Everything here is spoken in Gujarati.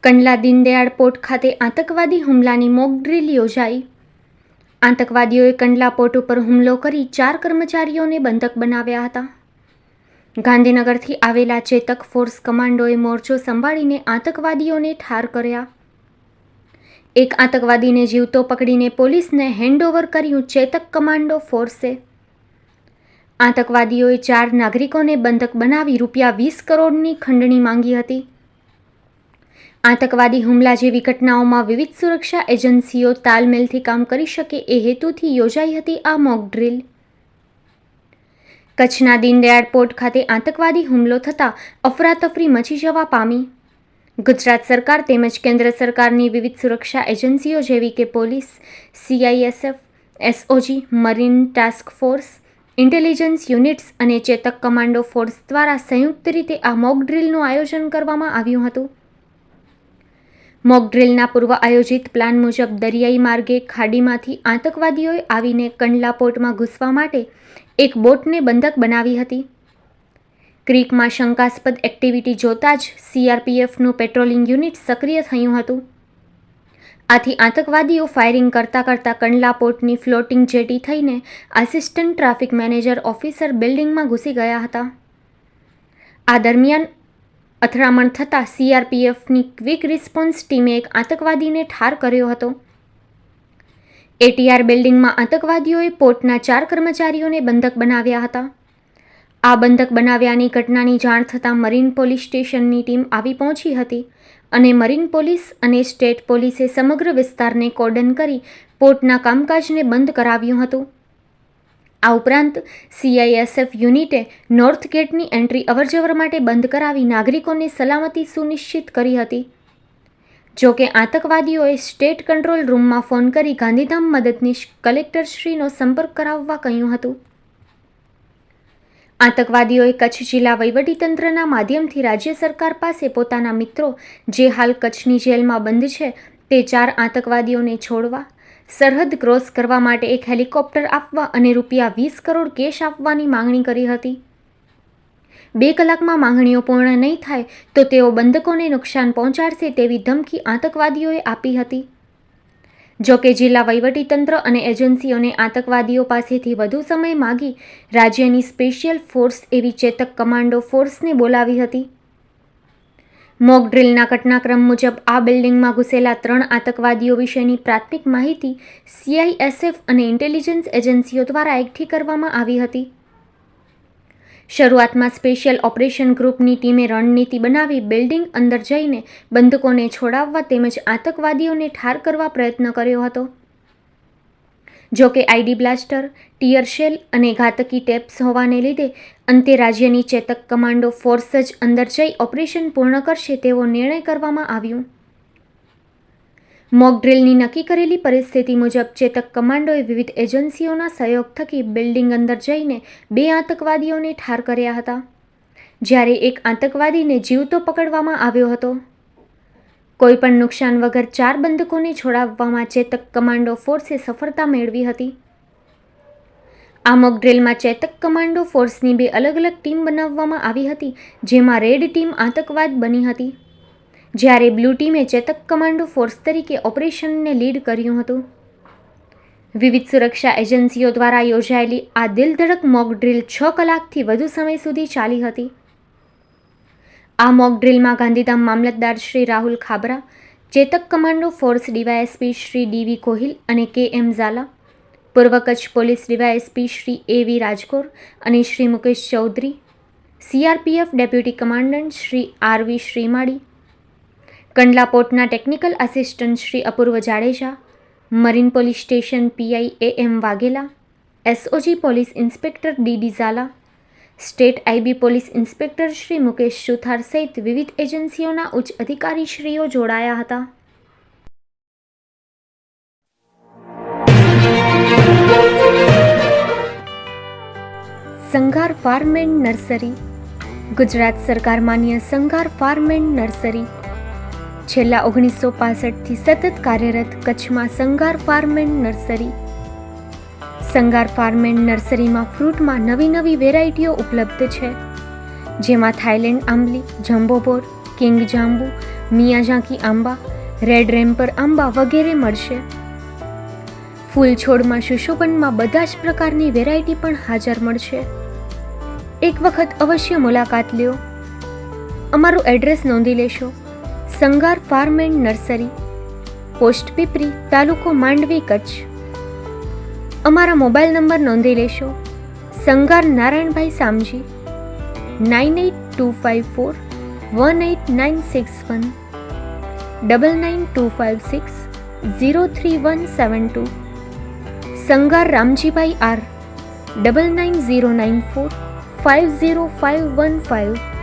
કંડલા દીનદયાળ પોર્ટ ખાતે આતંકવાદી હુમલાની મોક ડ્રીલ યોજાઈ. આતંકવાદીઓએ કંડલા પોર્ટ ઉપર હુમલો કરી 4 કર્મચારીઓને બંધક બનાવ્યા હતા. ગાંધીનગરથી આવેલા ચેતક ફોર્સ કમાન્ડોએ મોરચો સંભાળીને આતંકવાદીઓને ઠાર કર્યા. એક આતંકવાદીને જીવતો પકડીને પોલીસને હેન્ડઓવર કર્યું ચેતક કમાન્ડો ફોર્સે. આતંકવાદીઓએ 4 નાગરિકોને બંધક બનાવી ₹20 કરોડની ખંડણી માંગી હતી. આતંકવાદી હુમલા જેવી ઘટનાઓમાં વિવિધ સુરક્ષા એજન્સીઓ તાલમેલથી કામ કરી શકે એ હેતુથી યોજાઈ હતી આ મોક ડ્રીલ. કચ્છના દીનદયાળ પોર્ટ ખાતે આતંકવાદી હુમલો થતાં અફરાતફરી મચી જવા પામી. ગુજરાત સરકાર તેમજ કેન્દ્ર સરકારની વિવિધ સુરક્ષા એજન્સીઓ જેવી કે police, CISF, SOG, marine task force, intelligence units અને ચેતક કમાન્ડો ફોર્સ દ્વારા સંયુક્ત રીતે આ મોક ડ્રીલનું આયોજન કરવામાં આવ્યું હતું. મોક ડ્રીલના પૂર્વ આયોજિત પ્લાન મુજબ દરિયાઈ માર્ગે ખાડીમાંથી આતંકવાદીઓએ આવીને કંડલા પોર્ટમાં ઘૂસવા માટે એક બોટને બંધક બનાવી હતી. ક્રીકમાં શંકાસ્પદ એક્ટિવિટી જોતાં જ CRPFનું પેટ્રોલિંગ યુનિટ સક્રિય થયું હતું. આથી આતંકવાદીઓ ફાયરિંગ કરતા કંડલા પોર્ટની ફ્લોટિંગ જેટી થઈને આસિસ્ટન્ટ ટ્રાફિક મેનેજર ઓફિસર બિલ્ડિંગમાં ઘૂસી ગયા હતા. આ દરમિયાન અથડામણ થતાં CRPFની ક્વિક રિસ્પોન્સ ટીમે એક આતંકવાદીને ઠાર કર્યો હતો. ATR બિલ્ડિંગમાં આતંકવાદીઓએ પોર્ટના 4 કર્મચારીઓને બંધક બનાવ્યા હતા. આ બંધક બનાવ્યાની ઘટનાની જાણ થતાં મરીન પોલીસ સ્ટેશનની ટીમ આવી પહોંચી હતી અને મરીન પોલીસ અને સ્ટેટ પોલીસે સમગ્ર વિસ્તારને કોર્ડન કરી પોર્ટના કામકાજને બંધ કરાવ્યું હતું. આ ઉપરાંત CISF યુનિટે નોર્થ ગેટની એન્ટ્રી અવરજવર માટે બંધ કરાવી નાગરિકોને સલામતી સુનિશ્ચિત કરી હતી. જો કે આતંકવાદીઓએ સ્ટેટ કંટ્રોલ રૂમમાં ફોન કરી ગાંધીધામ મદદનીશ કલેક્ટરશ્રીનો સંપર્ક કરાવવા કહ્યું હતું. આતંકવાદીઓએ કચ્છ જિલ્લા વહીવટીતંત્રના માધ્યમથી રાજ્ય સરકાર પાસે પોતાના મિત્રો જે હાલ કચ્છની જેલમાં બંધ છે તે 4 આતંકવાદીઓને છોડવા, સરહદ ક્રોસ કરવા માટે એક હેલિકોપ્ટર આપવા અને ₹20 કરોડ કેશ આપવાની માંગણી કરી હતી. 2 કલાકમાં માંગણીઓ પૂર્ણ નહીં થાય તો તેઓ બંધકોને નુકસાન પહોંચાડશે તેવી ધમકી આતંકવાદીઓએ આપી હતી. જો કે જિલ્લા વહીવટીતંત્ર અને એજન્સીઓને આતંકવાદીઓ પાસેથી વધુ સમય માગી રાજ્યની સ્પેશિયલ ફોર્સ એવી ચેતક કમાન્ડો ફોર્સને બોલાવી હતી. મોક ડ્રીલના ઘટનાક્રમ મુજબ આ બિલ્ડિંગમાં ઘૂસેલા 3 આતંકવાદીઓ વિશેની પ્રાથમિક માહિતી CISF અને ઇન્ટેલિજન્સ એજન્સીઓ દ્વારા એકઠી કરવામાં આવી હતી. શરૂઆતમાં સ્પેશિયલ ઓપરેશન ગ્રુપની ટીમે રણનીતિ બનાવી બિલ્ડિંગ અંદર જઈને બંધકોને છોડાવવા તેમજ આતંકવાદીઓને ઠાર કરવા પ્રયત્ન કર્યો હતો. જો કે ID બ્લાસ્ટર, ટીયર શેલ અને ઘાતકી ટેપ્સ હોવાને લીધે અંતે રાજ્યની ચેતક કમાન્ડો ફોર્સ જ અંદર જઈ ઓપરેશન પૂર્ણ કરશે તેવો નિર્ણય કરવામાં આવ્યો. મોક ડ્રીલની નક્કી કરેલી પરિસ્થિતિ મુજબ ચેતક કમાન્ડોએ વિવિધ એજન્સીઓના સહયોગ થકી બિલ્ડિંગ અંદર જઈને 2 આતંકવાદીઓને ઠાર કર્યા હતા, જ્યારે એક આતંકવાદીને જીવતો પકડવામાં આવ્યો હતો. કોઈપણ નુકસાન વગર 4 બંધકોને છોડાવવામાં ચેતક કમાન્ડો ફોર્સે સફળતા મેળવી હતી. આ મોક ડ્રીલમાં ચેતક કમાન્ડો ફોર્સની 2 અલગ અલગ ટીમ બનાવવામાં આવી હતી, જેમાં રેડ ટીમ આતંકવાદ બની હતી, જ્યારે બ્લુ ટીમે ચેતક કમાન્ડો ફોર્સ તરીકે ઓપરેશનને લીડ કર્યું હતું. વિવિધ સુરક્ષા એજન્સીઓ દ્વારા યોજાયેલી આ દિલધડક મોક ડ્રીલ 6 કલાકથી વધુ સમય સુધી ચાલી હતી. આ મોક ડ્રીલમાં ગાંધીધામ મામલતદાર Shri Rahul Khabra, Chetak commando force DYSP Shri DV Kohil અને KM ઝાલા, પૂર્વ Kutch police DYSP Shri AV Rajkor અને Shri Mukesh Chaudhari, CRPF deputy commandant Shri RV Shrimali, Kandla પોર્ટના technical assistant Shri Apurva Jadeja, marine police station PI AM Vaghela, SOG police inspector DD Zala, state IB police inspector Shri Mukesh Suthar સહિત વિવિધ એજન્સીઓના ઉચ્ચ અધિકારીશ્રીઓ જોડાયા હતા. સંઘાર ફાર્મ એન્ડ નર્સરી. ગુજરાત સરકાર માન્ય સંઘાર ફાર્મ એન્ડ નર્સરી છેલ્લા 1965થી સતત કાર્યરત કચ્છમાં Sanghar farm and nursery. Sanghar farm and નર્સરીમાં ફ્રૂટમાં નવી વેરાયટીઓ ઉપલબ્ધ છે, જેમાં થાઈલેન્ડ આંબલી, જમ્બો બોર, કિંગ જાંબુ, મિયાઝાકી આંબા, રેડ રેમ્પર આંબા વગેરે મળશે. ફૂલ છોડમાં સુશોભનમાં બધા જ પ્રકારની વેરાયટી પણ હાજર મળશે. એક વખત અવશ્ય મુલાકાત લ્યો. અમારું એડ્રેસ નોંધી લેશો. Sangar farm and nursery, post Pipri, તાલુકો માંડવી, કચ્છ. અમારા મોબાઈલ નંબર નોંધી લેશો. સંગાર નારાયણભાઈ સામજી, 9825418961, 9925603172. સંગાર રામજીભાઈ આર, 9909450515.